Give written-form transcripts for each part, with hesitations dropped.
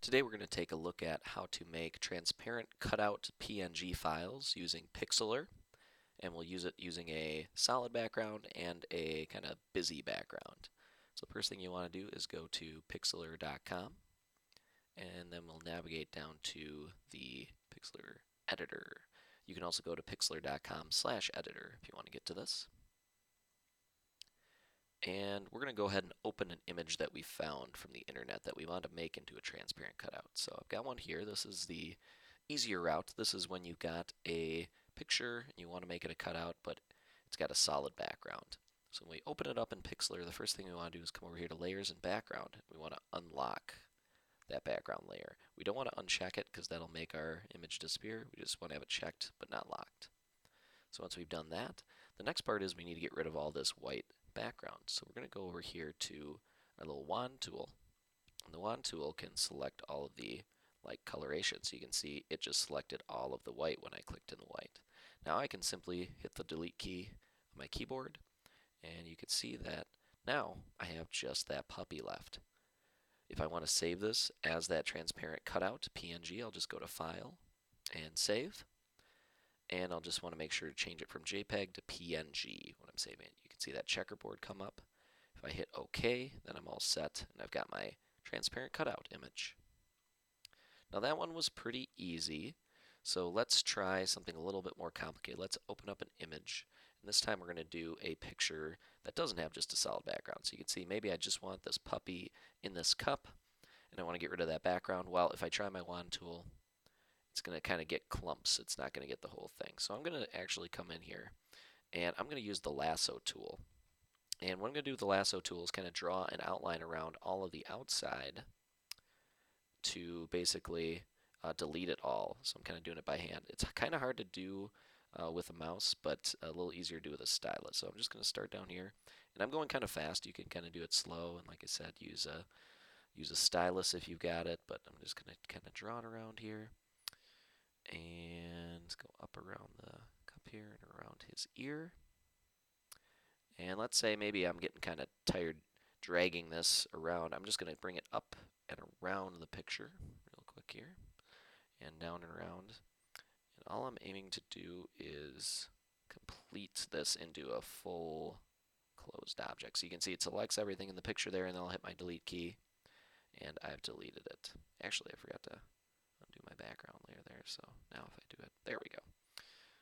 Today we're going to take a look at how to make transparent cutout PNG files using Pixlr, and we'll use it using a solid background and a kind of busy background. So the first thing you want to do is go to pixlr.com, and then we'll navigate down to the Pixlr editor. You can also go to pixlr.com/editor if you want to get to this. And we're going to go ahead and open an image that we found from the internet that we want to make into a transparent cutout. So I've got one here. This is the easier route. This is when you've got a picture and you want to make it a cutout, but it's got a solid background. So when we open it up in Pixlr, the first thing we want to do is come over here to Layers and Background. We want to unlock that background layer. We don't want to uncheck it because that'll make our image disappear. We just want to have it checked but not locked. So once we've done that, the next part is we need to get rid of all this white background. So we're going to go over here to our little wand tool. And the wand tool can select all of the coloration. So you can see it just selected all of the white when I clicked in the white. Now I can simply hit the delete key on my keyboard, and you can see that now I have just that puppy left. If I want to save this as that transparent cutout PNG, I'll just go to File and Save. And I'll just want to make sure to change it from JPEG to PNG when I'm saving it. You can see that checkerboard come up. If I hit OK, then I'm all set, and I've got my transparent cutout image. Now that one was pretty easy, so let's try something a little bit more complicated. Let's open up an image, and this time we're going to do a picture that doesn't have just a solid background. So you can see maybe I just want this puppy in this cup, and I want to get rid of that background. Well, if I try my wand tool, it's going to kind of get clumps. It's not going to get the whole thing. So I'm going to actually come in here, and I'm going to use the lasso tool. And what I'm going to do with the lasso tool is kind of draw an outline around all of the outside to basically delete it all. So I'm kind of doing it by hand. It's kind of hard to do with a mouse, but a little easier to do with a stylus. So I'm just going to start down here, and I'm going kind of fast. You can kind of do it slow, and like I said, use a stylus if you've got it. But I'm just going to kind of draw it around here, and go up around the cup here and around his ear. And let's say maybe I'm getting kind of tired dragging this around. I'm just going to bring it up and around the picture real quick here, and down and around. And all I'm aiming to do is complete this into a full closed object. So you can see it selects everything in the picture there, and then I'll hit my delete key, and I've deleted it. Actually, I forgot to undo my background layer there, so now if I do it, there we go.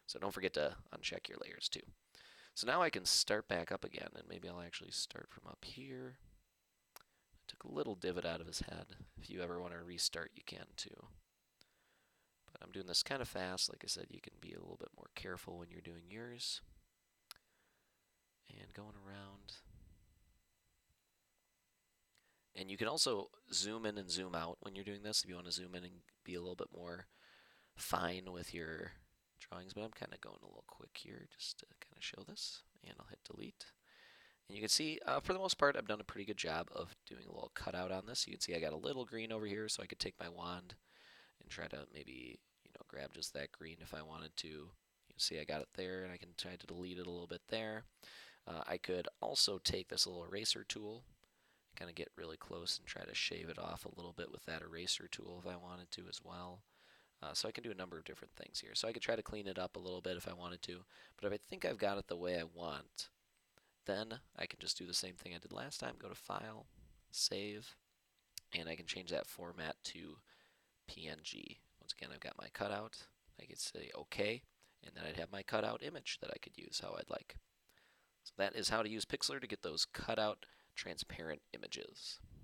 So don't forget to uncheck your layers too. So now I can start back up again, and maybe I'll actually start from up here. I took a little divot out of his head. If you ever want to restart, you can too. But I'm doing this kind of fast. Like I said, you can be a little bit more careful when you're doing yours. And going around. And you can also zoom in and zoom out when you're doing this if you want to zoom in and be a little bit more fine with your drawings. But I'm kind of going a little quick here just to kind of show this. And I'll hit delete. And you can see, for the most part, I've done a pretty good job of doing a little cutout on this. You can see I got a little green over here, so I could take my wand and try to maybe, grab just that green if I wanted to. You can see I got it there, and I can try to delete it a little bit there. I could also take this little eraser tool, kind of get really close and try to shave it off a little bit with that eraser tool if I wanted to as well. So I can do a number of different things here. So I could try to clean it up a little bit if I wanted to, but if I think I've got it the way I want, then I can just do the same thing I did last time, go to File, Save, and I can change that format to PNG. Once again, I've got my cutout. I could say OK, and then I'd have my cutout image that I could use how I'd like. So that is how to use Pixlr to get those cutout transparent images.